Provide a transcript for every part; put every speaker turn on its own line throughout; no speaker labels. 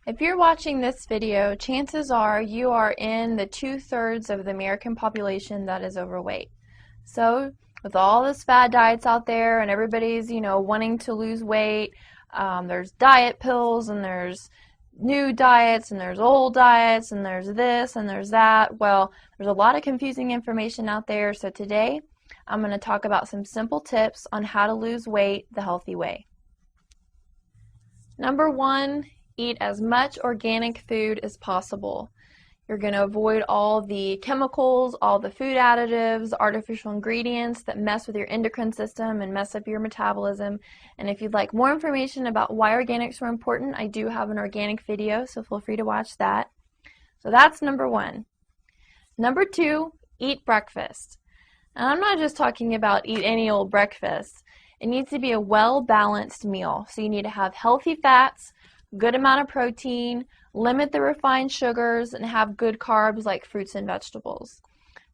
If you're watching this video, chances are you are in the 2/3 of the American population that is overweight. So with all this fad diets out there and everybody's, wanting to lose weight, there's diet pills and there's new diets and there's old diets and there's this and there's that. Well, there's a lot of confusing information out there. So today I'm going to talk about some simple tips on how to lose weight the healthy way. Number one, eat as much organic food as possible. You're going to avoid all the chemicals, all the food additives, artificial ingredients that mess with your endocrine system and mess up your metabolism. And if you'd like more information about why organics are important, I do have an organic video, so feel free to watch that. So that's number one. Number two, eat breakfast. And I'm not just talking about eat any old breakfast. It needs to be a well-balanced meal. So you need to have healthy fats, good amount of protein, limit the refined sugars, and have good carbs like fruits and vegetables.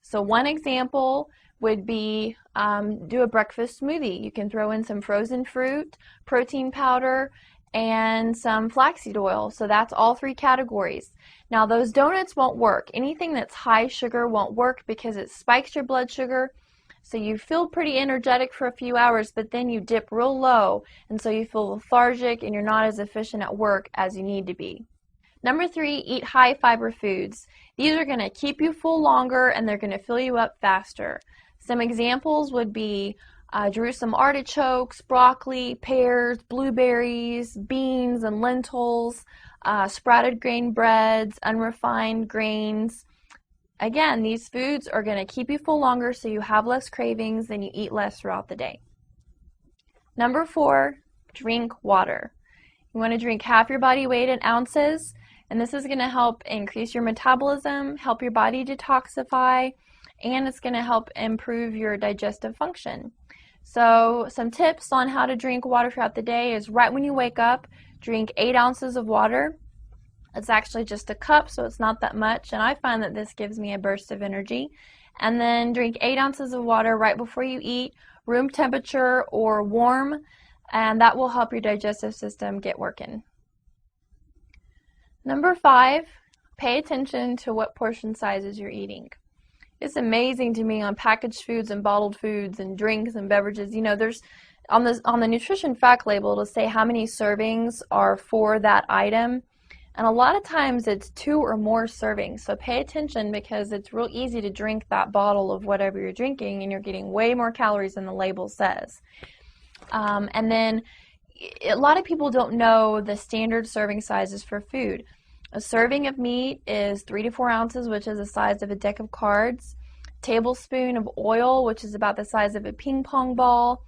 So one example would be do a breakfast smoothie. You can throw in some frozen fruit, protein powder, and some flaxseed oil. So that's all three categories. Now those donuts won't work. Anything that's high sugar won't work because it spikes your blood sugar. So you feel pretty energetic for a few hours, but then you dip real low, and so you feel lethargic and you're not as efficient at work as you need to be. Number three, eat high fiber foods. These are going to keep you full longer and they're going to fill you up faster. Some examples would be Jerusalem artichokes, broccoli, pears, blueberries, beans and lentils, sprouted grain breads, unrefined grains. Again, these foods are going to keep you full longer so you have less cravings and you eat less throughout the day. Number four, drink water. You want to drink half your body weight in ounces, and this is going to help increase your metabolism, help your body detoxify, and it's going to help improve your digestive function. So some tips on how to drink water throughout the day is right when you wake up, drink 8 ounces of water. It's actually just a cup, so it's not that much, and I find that this gives me a burst of energy. And then drink 8 ounces of water right before you eat, room temperature or warm, and that will help your digestive system get working. Number five, pay attention to what portion sizes you're eating. It's amazing to me on packaged foods and bottled foods and drinks and beverages. There's on the nutrition fact label, it'll say how many servings are for that item. And a lot of times it's 2 or more servings, so pay attention because it's real easy to drink that bottle of whatever you're drinking and you're getting way more calories than the label says. And then a lot of people don't know the standard serving sizes for food. A serving of meat is 3 to 4 ounces, which is the size of a deck of cards. Tablespoon of oil, which is about the size of a ping pong ball.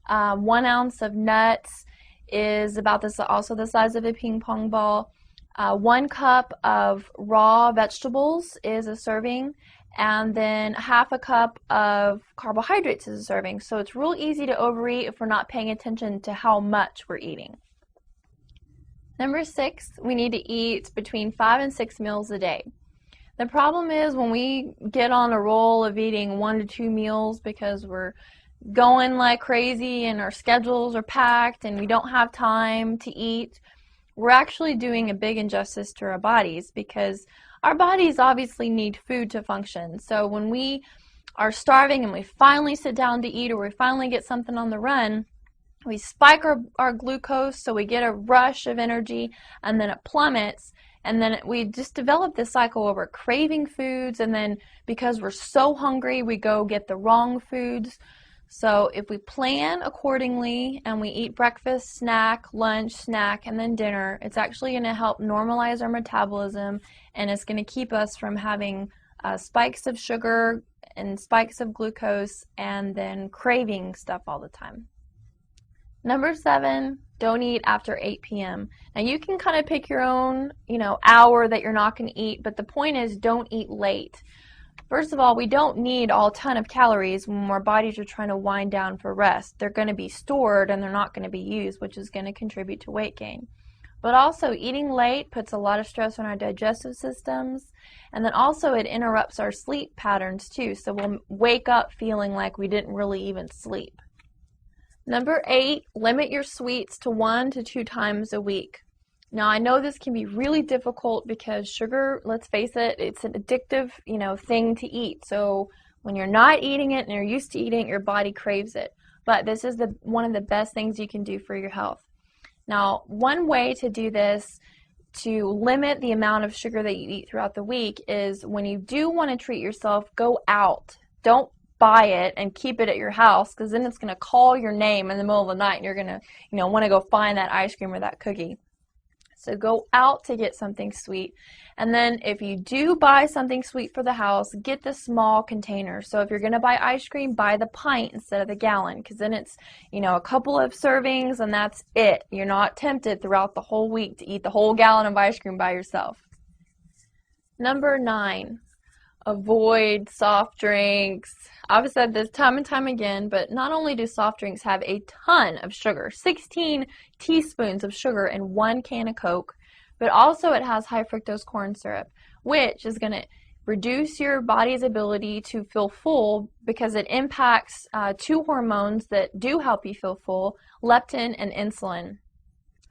1 ounce of nuts is about also the size of a ping pong ball. 1 cup of raw vegetables is a serving, and then half a cup of carbohydrates is a serving. So it's real easy to overeat if we're not paying attention to how much we're eating. Number 6, we need to eat between 5 and 6 meals a day. The problem is when we get on a roll of eating 1 to 2 meals because we're going like crazy and our schedules are packed and we don't have time to eat, we're actually doing a big injustice to our bodies because our bodies obviously need food to function. So when we are starving and we finally sit down to eat or we finally get something on the run, we spike our glucose so we get a rush of energy and then it plummets, and then we just develop this cycle where we're craving foods, and then because we're so hungry we go get the wrong foods. So if we plan accordingly and we eat breakfast, snack, lunch, snack, and then dinner, it's actually going to help normalize our metabolism, and it's going to keep us from having spikes of sugar and spikes of glucose and then craving stuff all the time. Number 7, don't eat after 8 p.m. Now you can kind of pick your own, hour that you're not going to eat, but the point is don't eat late. First of all, we don't need a ton of calories when our bodies are trying to wind down for rest. They're going to be stored and they're not going to be used, which is going to contribute to weight gain. But also, eating late puts a lot of stress on our digestive systems, and then also it interrupts our sleep patterns too, so we'll wake up feeling like we didn't really even sleep. Number 8, limit your sweets to 1 to 2 times a week. Now, I know this can be really difficult because sugar, let's face it, it's an addictive, thing to eat. So when you're not eating it and you're used to eating it, your body craves it. But this is one of the best things you can do for your health. Now, one way to do this to limit the amount of sugar that you eat throughout the week is when you do want to treat yourself, go out. Don't buy it and keep it at your house, because then it's going to call your name in the middle of the night and you're going to, want to go find that ice cream or that cookie. So go out to get something sweet. And then if you do buy something sweet for the house, get the small container. So if you're going to buy ice cream, buy the pint instead of the gallon, because then it's, a couple of servings and that's it. You're not tempted throughout the whole week to eat the whole gallon of ice cream by yourself. Number 9, avoid soft drinks. I've said this time and time again, but not only do soft drinks have a ton of sugar, 16 teaspoons of sugar in 1 can of Coke, but also it has high fructose corn syrup, which is going to reduce your body's ability to feel full because it impacts 2 hormones that do help you feel full, leptin and insulin.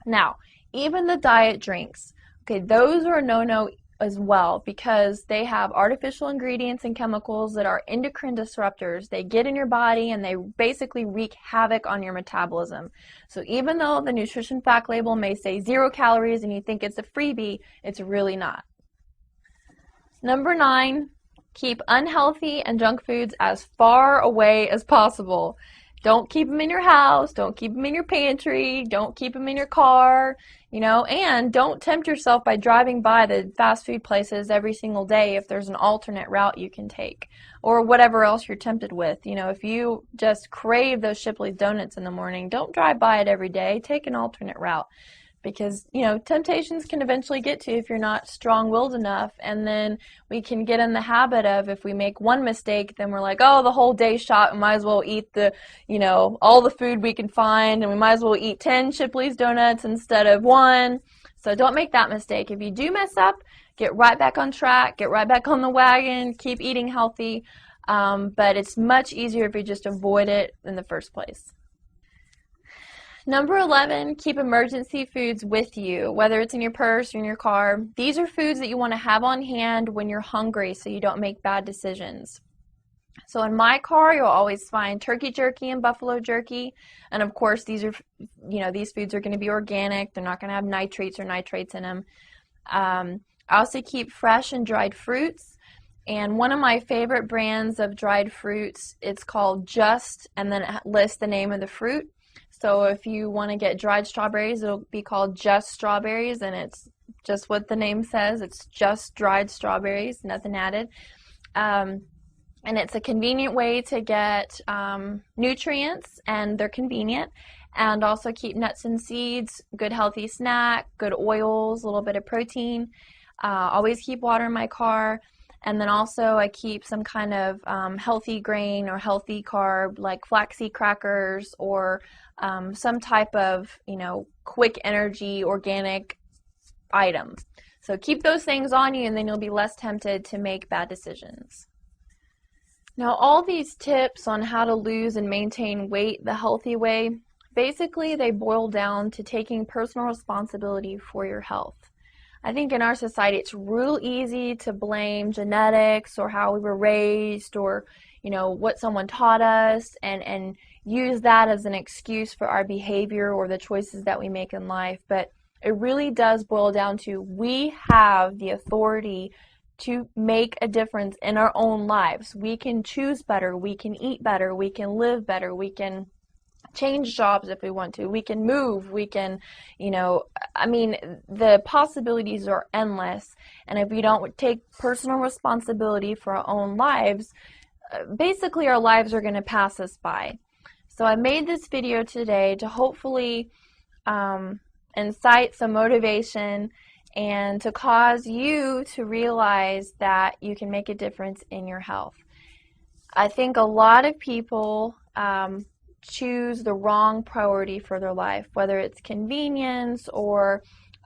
Now, even the diet drinks, okay, those are a no-no as well, because they have artificial ingredients and chemicals that are endocrine disruptors. They get in your body and they basically wreak havoc on your metabolism. So even though the nutrition fact label may say 0 calories and you think it's a freebie, it's really not. Number 9, keep unhealthy and junk foods as far away as possible. Don't keep them in your house, don't keep them in your pantry, don't keep them in your car, and don't tempt yourself by driving by the fast food places every single day if there's an alternate route you can take, or whatever else you're tempted with. If you just crave those Shipley's donuts in the morning, don't drive by it every day, take an alternate route. Because, temptations can eventually get to you if you're not strong-willed enough, and then we can get in the habit of, if we make one mistake, then we're like, oh, the whole day's shot, we might as well eat all the food we can find, and we might as well eat 10 Shipley's donuts instead of 1. So don't make that mistake. If you do mess up, get right back on track, get right back on the wagon, keep eating healthy, but it's much easier if you just avoid it in the first place. Number 11, keep emergency foods with you, whether it's in your purse or in your car. These are foods that you want to have on hand when you're hungry so you don't make bad decisions. So in my car, you'll always find turkey jerky and buffalo jerky. And of course, these foods are going to be organic. They're not going to have nitrates or nitrates in them. I also keep fresh and dried fruits. And one of my favorite brands of dried fruits, it's called Just, and then it lists the name of the fruit. So if you want to get dried strawberries, it'll be called Just Strawberries, and it's just what the name says. It's just dried strawberries, nothing added. And it's a convenient way to get nutrients, and they're convenient. And also keep nuts and seeds, good healthy snack, good oils, a little bit of protein. Always keep water in my car. And then also I keep some kind of healthy grain or healthy carb, like flaxseed crackers, or some type of, quick energy organic item. So keep those things on you, and then you'll be less tempted to make bad decisions. Now, all these tips on how to lose and maintain weight the healthy way, basically they boil down to taking personal responsibility for your health. I think in our society it's real easy to blame genetics or how we were raised, or what someone taught us, and use that as an excuse for our behavior or the choices that we make in life. But it really does boil down to, we have the authority to make a difference in our own lives. We can choose better, we can eat better, we can live better, we can change jobs if we want to, we can move, we can, the possibilities are endless. And if we don't take personal responsibility for our own lives, basically our lives are going to pass us by. So I made this video today to hopefully incite some motivation and to cause you to realize that you can make a difference in your health. I think a lot of people choose the wrong priority for their life, whether it's convenience or